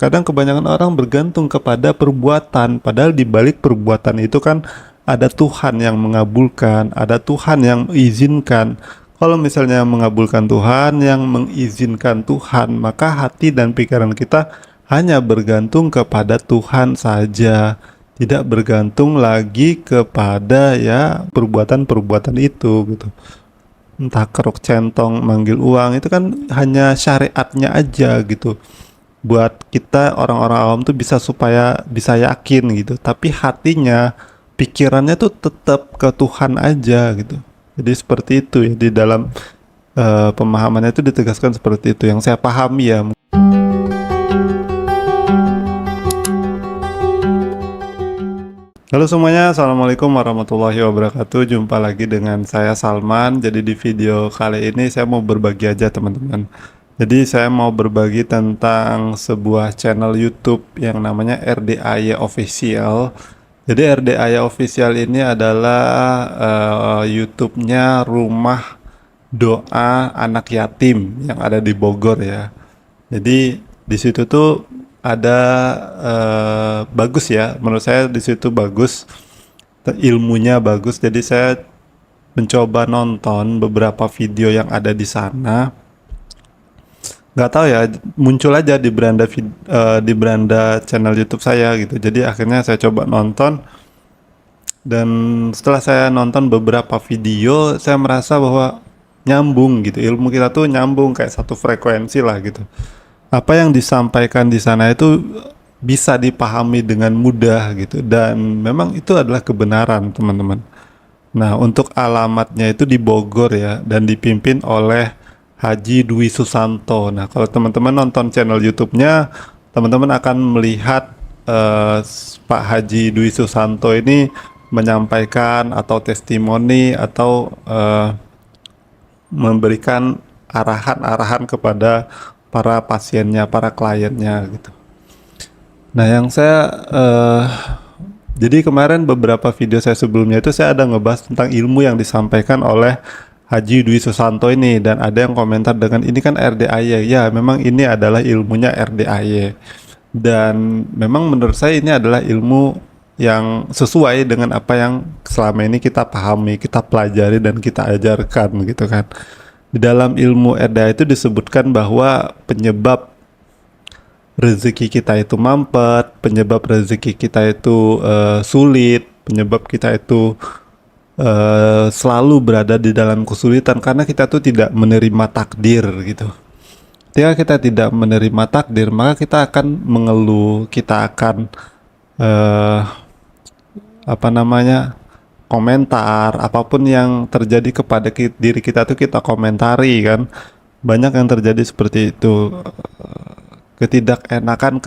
kadang kebanyakan orang bergantung kepada perbuatan, padahal di balik perbuatan itu kan ada Tuhan yang mengabulkan, ada Tuhan yang mengizinkan. Kalau misalnya mengabulkan Tuhan, yang mengizinkan Tuhan, maka hati dan pikiran kita hanya bergantung kepada Tuhan saja, tidak bergantung lagi kepada ya perbuatan-perbuatan itu gitu. Entah keruk centong, manggil uang, itu kan hanya syariatnya aja gitu. Buat kita orang-orang awam tuh bisa supaya bisa yakin gitu, tapi hatinya, pikirannya tuh tetap ke Tuhan aja gitu. Jadi seperti itu ya di dalam pemahamannya itu ditegaskan seperti itu yang saya pahami ya. Halo semuanya, Assalamualaikum warahmatullahi wabarakatuh. Jumpa lagi dengan saya Salman. Jadi di video kali ini saya mau berbagi aja teman-teman. Jadi saya mau berbagi tentang sebuah channel YouTube yang namanya RDAY Official. Jadi RDAY Official ini adalah YouTube-nya Rumah Doa Anak Yatim yang ada di Bogor ya. Jadi di situ tuh ada bagus ya, menurut saya di situ bagus, ilmunya bagus. Jadi saya mencoba nonton beberapa video yang ada di sana. Nggak tahu ya, muncul aja di di beranda channel YouTube saya gitu. Jadi akhirnya saya coba nonton, dan setelah saya nonton beberapa video, saya merasa bahwa nyambung gitu, ilmu kita tuh nyambung kayak satu frekuensi lah gitu. Apa yang disampaikan di sana itu bisa dipahami dengan mudah gitu, dan memang itu adalah kebenaran teman-teman. Nah, untuk alamatnya itu di Bogor ya, dan dipimpin oleh Haji Dwi Susanto. Nah, kalau teman-teman nonton channel YouTube-nya, teman-teman akan melihat Pak Haji Dwi Susanto ini menyampaikan atau testimoni atau memberikan arahan-arahan kepada para pasiennya, para kliennya gitu. Nah, yang saya jadi kemarin beberapa video saya sebelumnya itu saya ada ngebahas tentang ilmu yang disampaikan oleh Haji Dwi Susanto ini, dan ada yang komentar dengan ini kan RDAY. Ya, memang ini adalah ilmunya RDAY. Dan memang menurut saya ini adalah ilmu yang sesuai dengan apa yang selama ini kita pahami, kita pelajari dan kita ajarkan gitu kan. Di dalam ilmu RDAY itu disebutkan bahwa penyebab rezeki kita itu mampet, penyebab rezeki kita itu sulit, penyebab kita itu selalu berada di dalam kesulitan karena kita tuh tidak menerima takdir gitu. Ketika kita tidak menerima takdir, maka kita akan mengeluh, kita akan komentar apapun yang terjadi kepada diri kita tuh kita komentari kan. Banyak yang terjadi seperti itu. Ketidakenakan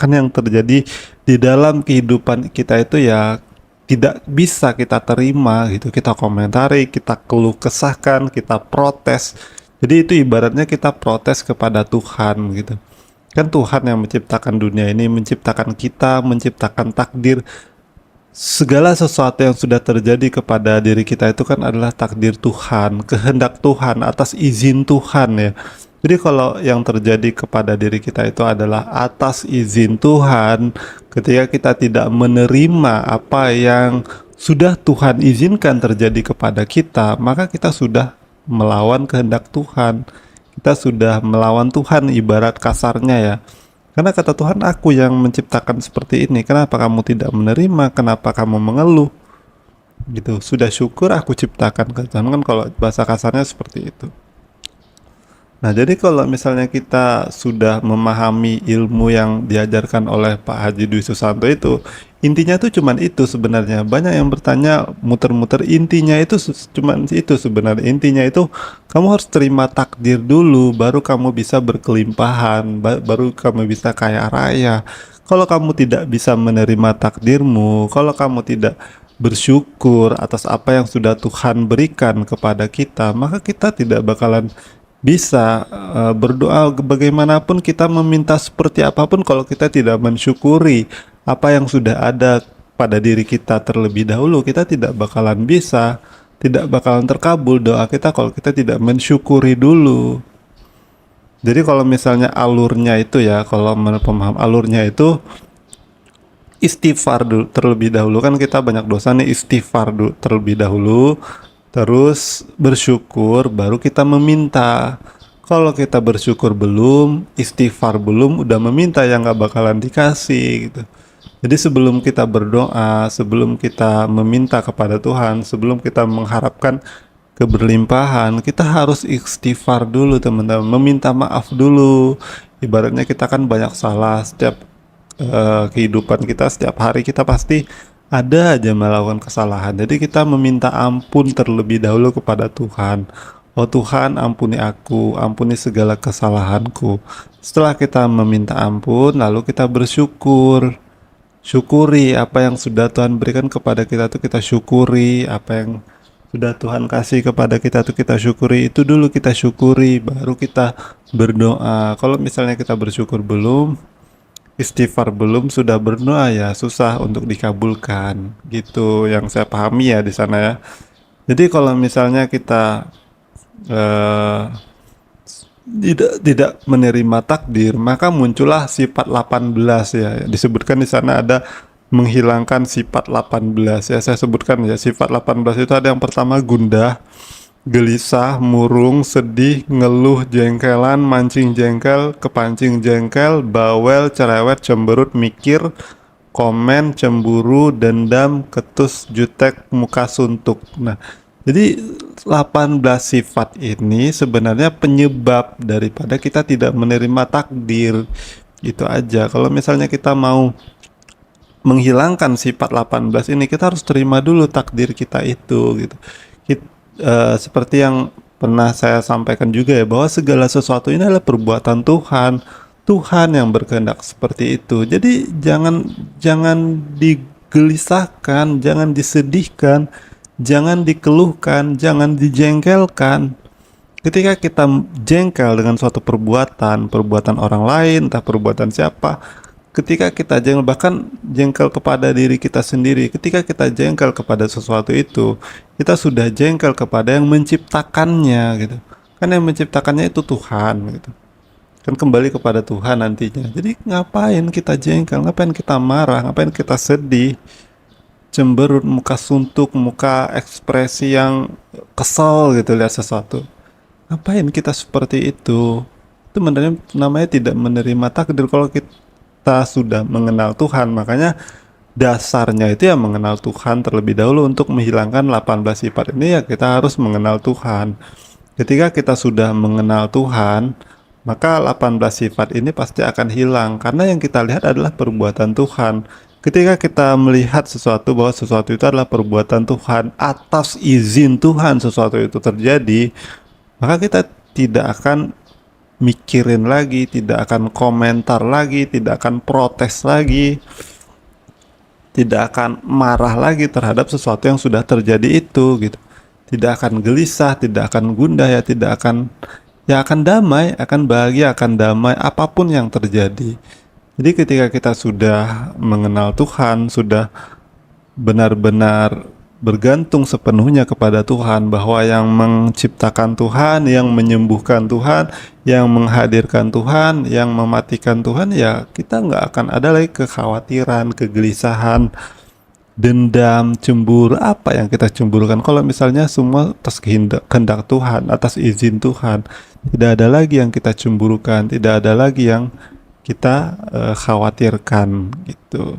yang terjadi di dalam kehidupan kita itu ya tidak bisa kita terima gitu. Kita komentari, kita keluh kesahkan, kita protes. Jadi itu ibaratnya kita protes kepada Tuhan gitu. Kan Tuhan yang menciptakan dunia ini, menciptakan kita, menciptakan takdir. Segala sesuatu yang sudah terjadi kepada diri kita itu kan adalah takdir Tuhan, kehendak Tuhan, atas izin Tuhan ya. Jadi kalau yang terjadi kepada diri kita itu adalah atas izin Tuhan, ketika kita tidak menerima apa yang sudah Tuhan izinkan terjadi kepada kita, maka kita sudah melawan kehendak Tuhan. Kita sudah melawan Tuhan, ibarat kasarnya ya. Karena kata Tuhan, aku yang menciptakan seperti ini, kenapa kamu tidak menerima, kenapa kamu mengeluh gitu. Sudah syukur aku ciptakan, kata Tuhan kan, kalau bahasa kasarnya seperti itu. Nah, jadi kalau misalnya kita sudah memahami ilmu yang diajarkan oleh Pak Haji Dwi Susanto itu, intinya tuh cuman itu sebenarnya. Banyak yang bertanya muter-muter, intinya itu cuman itu sebenarnya. Intinya itu kamu harus terima takdir dulu, baru kamu bisa berkelimpahan, baru kamu bisa kaya raya. Kalau kamu tidak bisa menerima takdirmu, kalau kamu tidak bersyukur atas apa yang sudah Tuhan berikan kepada kita, maka kita tidak bakalan bisa berdoa bagaimanapun kita meminta seperti apapun. Kalau kita tidak mensyukuri apa yang sudah ada pada diri kita terlebih dahulu, kita tidak bakalan bisa, tidak bakalan terkabul doa kita kalau kita tidak mensyukuri dulu. Jadi kalau misalnya alurnya itu ya, kalau menurut pemaham alurnya itu istighfar dulu terlebih dahulu, kan kita banyak dosa nih, istighfar dulu terlebih dahulu, terus bersyukur, baru kita meminta. Kalau kita bersyukur belum, istighfar belum, udah meminta yang nggak bakalan dikasih gitu. Jadi sebelum kita berdoa, sebelum kita meminta kepada Tuhan, sebelum kita mengharapkan keberlimpahan, kita harus istighfar dulu teman-teman, meminta maaf dulu. Ibaratnya kita kan banyak salah setiap kehidupan kita, setiap hari kita pasti ada aja melakukan kesalahan. Jadi kita meminta ampun terlebih dahulu kepada Tuhan. Oh Tuhan, ampuni aku, ampuni segala kesalahanku. Setelah kita meminta ampun, lalu kita bersyukur. Syukuri apa yang sudah Tuhan berikan kepada kita tuh, kita syukuri. Apa yang sudah Tuhan kasih kepada kita tuh kita syukuri. Itu dulu kita syukuri, baru kita berdoa. Kalau misalnya kita bersyukur belum, istighfar belum, sudah berdoa, ya susah untuk dikabulkan. Gitu yang saya pahami ya di sana ya. Jadi kalau misalnya kita eh, tidak menerima takdir, maka muncullah sifat 18 ya. Disebutkan di sana ada menghilangkan sifat 18 ya. Saya sebutkan ya, sifat 18 itu ada yang pertama gundah, gelisah, murung, sedih, ngeluh, jengkelan, mancing jengkel, kepancing jengkel, bawel, cerewet, cemberut, mikir, komen, cemburu, dendam, ketus, jutek, muka suntuk. Nah, jadi 18 sifat ini sebenarnya penyebab daripada kita tidak menerima takdir. Itu aja. Kalau misalnya kita mau menghilangkan sifat 18 ini, kita harus terima dulu takdir kita itu gitu. Seperti yang pernah saya sampaikan juga ya, bahwa segala sesuatu ini adalah perbuatan Tuhan. Tuhan yang berkehendak seperti itu. Jadi jangan jangan digelisahkan, jangan disedihkan, jangan dikeluhkan, jangan dijengkelkan. Ketika kita jengkel dengan suatu perbuatan orang lain, entah perbuatan siapa, ketika kita jengkel, bahkan jengkel kepada diri kita sendiri, ketika kita jengkel kepada sesuatu itu, kita sudah jengkel kepada yang menciptakannya gitu. Kan yang menciptakannya itu Tuhan gitu. Kan kembali kepada Tuhan nantinya. Jadi ngapain kita jengkel, ngapain kita marah, ngapain kita sedih, cemberut, muka suntuk, muka ekspresi yang kesal gitu lihat sesuatu. Ngapain kita seperti itu? Itu namanya tidak menerima takdir. Kalau kita sudah mengenal Tuhan, makanya dasarnya itu ya mengenal Tuhan terlebih dahulu. Untuk menghilangkan 18 sifat ini ya kita harus mengenal Tuhan. Ketika kita sudah mengenal Tuhan, maka 18 sifat ini pasti akan hilang, karena yang kita lihat adalah perbuatan Tuhan. Ketika kita melihat sesuatu bahwa sesuatu itu adalah perbuatan Tuhan, atas izin Tuhan sesuatu itu terjadi, maka kita tidak akan mikirin lagi, tidak akan komentar lagi, tidak akan protes lagi, tidak akan marah lagi terhadap sesuatu yang sudah terjadi itu gitu. Tidak akan gelisah, tidak akan gundah ya, tidak akan, ya akan damai, akan bahagia, akan damai apapun yang terjadi. Jadi ketika kita sudah mengenal Tuhan, sudah benar-benar bergantung sepenuhnya kepada Tuhan, bahwa yang menciptakan Tuhan, yang menyembuhkan Tuhan, yang menghadirkan Tuhan, yang mematikan Tuhan, ya kita nggak akan ada lagi kekhawatiran, kegelisahan, dendam, cemburu. Apa yang kita cemburukan kalau misalnya semua atas kehendak Tuhan, atas izin Tuhan? Tidak ada lagi yang kita cemburukan, tidak ada lagi yang kita khawatirkan gitu.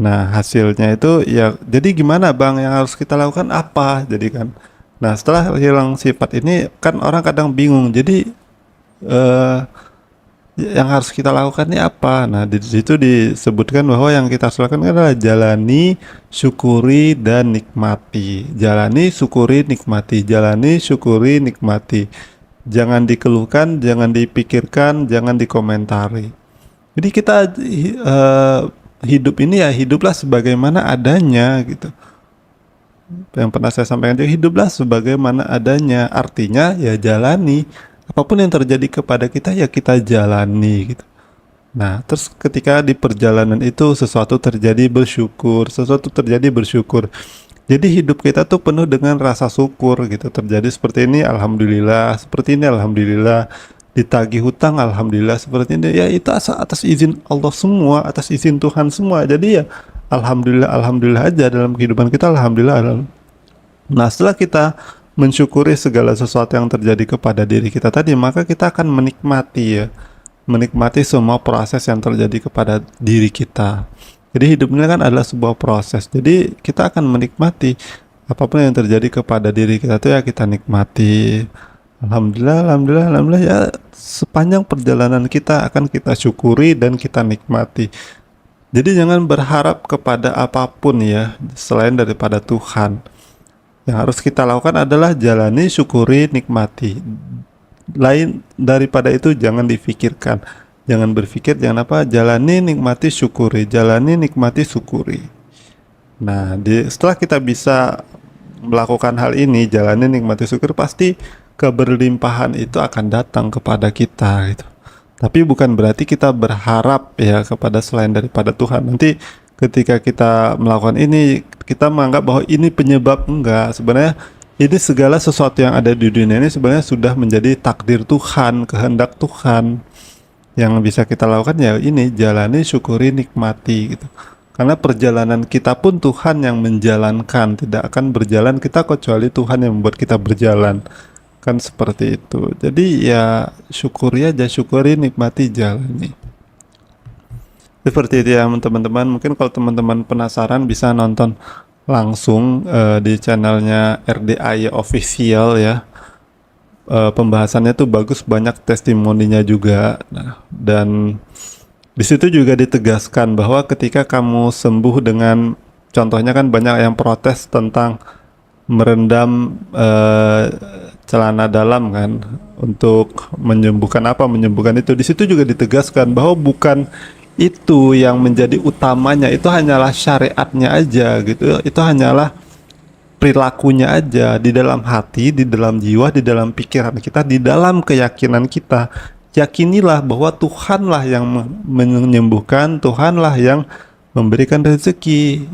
Nah hasilnya itu ya, jadi gimana Bang, yang harus kita lakukan apa? Jadi kan, nah setelah hilang sifat ini kan orang kadang bingung. Jadi eh, yang harus kita lakukan ini apa? Nah di situ disebutkan bahwa yang kita harus lakukan adalah jalani, syukuri, dan nikmati. Jalani, syukuri, nikmati. Jalani, syukuri, nikmati. Jangan dikeluhkan, jangan dipikirkan, jangan dikomentari. Jadi kita hidup ini ya hiduplah sebagaimana adanya gitu. Yang pernah saya sampaikan juga, hiduplah sebagaimana adanya. Artinya ya jalani. Apapun yang terjadi kepada kita ya kita jalani gitu. Nah, terus ketika di perjalanan itu sesuatu terjadi, bersyukur, sesuatu terjadi, bersyukur. Jadi hidup kita tuh penuh dengan rasa syukur gitu. Terjadi seperti ini, alhamdulillah. Seperti ini, alhamdulillah. ditagih hutang, alhamdulillah seperti ini, ya itu atas izin Allah semua, atas izin Tuhan semua. Jadi ya alhamdulillah, alhamdulillah aja dalam kehidupan kita, alhamdulillah. Nah, setelah kita mensyukuri segala sesuatu yang terjadi kepada diri kita tadi, maka kita akan menikmati ya, menikmati semua proses yang terjadi kepada diri kita. Jadi hidup ini kan adalah sebuah proses. Jadi kita akan menikmati apapun yang terjadi kepada diri kita itu ya kita nikmati. Alhamdulillah, alhamdulillah, alhamdulillah, ya sepanjang perjalanan kita akan kita syukuri dan kita nikmati. Jadi jangan berharap kepada apapun ya selain daripada Tuhan. Yang harus kita lakukan adalah jalani, syukuri, nikmati. Lain daripada itu jangan difikirkan. Jangan berpikir, jangan apa, jalani, nikmati, syukuri. Jalani, nikmati, syukuri. Nah, setelah kita bisa melakukan hal ini, jalani, nikmati, syukuri, pasti keberlimpahan itu akan datang kepada kita gitu. Tapi bukan berarti kita berharap ya kepada selain daripada Tuhan. Nanti ketika kita melakukan ini, kita menganggap bahwa ini penyebab. Enggak, sebenarnya ini segala sesuatu yang ada di dunia ini sebenarnya sudah menjadi takdir Tuhan, kehendak Tuhan. Yang bisa kita lakukan ya ini, jalani, syukuri, nikmati gitu. Karena perjalanan kita pun Tuhan yang menjalankan, tidak akan berjalan kita kecuali Tuhan yang membuat kita berjalan. Kan seperti itu. Jadi ya syukuri aja, syukuri, nikmati, jalani. Seperti itu ya teman-teman. Mungkin kalau teman-teman penasaran bisa nonton langsung di channelnya RDAY Official ya. Pembahasannya tuh bagus, banyak testimoninya juga. Nah, dan di situ juga ditegaskan bahwa ketika kamu sembuh dengan, contohnya kan banyak yang protes tentang merendam celana dalam kan untuk menyembuhkan apa, menyembuhkan itu. Di situ juga ditegaskan bahwa bukan itu yang menjadi utamanya, itu hanyalah syariatnya aja gitu, itu hanyalah perilakunya aja di dalam hati, di dalam jiwa, di dalam pikiran kita, di dalam keyakinan kita. Yakinilah bahwa Tuhanlah yang menyembuhkan, Tuhanlah yang memberikan rezeki.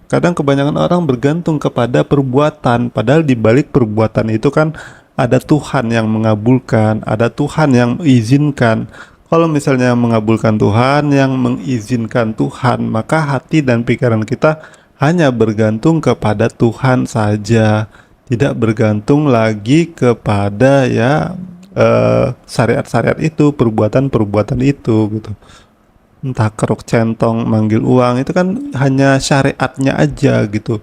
Kadang kebanyakan orang bergantung kepada perbuatan, padahal di balik perbuatan itu kan ada Tuhan yang mengabulkan, ada Tuhan yang mengizinkan. Kalau misalnya yang mengabulkan Tuhan, yang mengizinkan Tuhan, maka hati dan pikiran kita hanya bergantung kepada Tuhan saja, tidak bergantung lagi kepada ya syariat-syariat itu, perbuatan-perbuatan itu gitu. Entah keruk centong, manggil uang, itu kan hanya syariatnya aja gitu.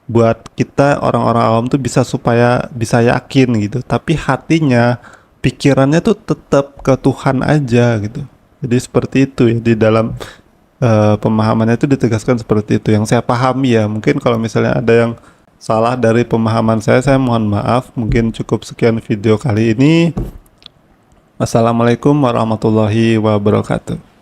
Buat kita orang-orang awam tuh bisa supaya bisa yakin gitu, tapi hatinya, pikirannya tuh tetap ke Tuhan aja gitu. Jadi seperti itu ya, di dalam pemahamannya itu ditegaskan seperti itu yang saya pahami ya. Mungkin kalau misalnya ada yang salah dari pemahaman saya mohon maaf. Mungkin cukup sekian video kali ini. Wassalamualaikum warahmatullahi wabarakatuh.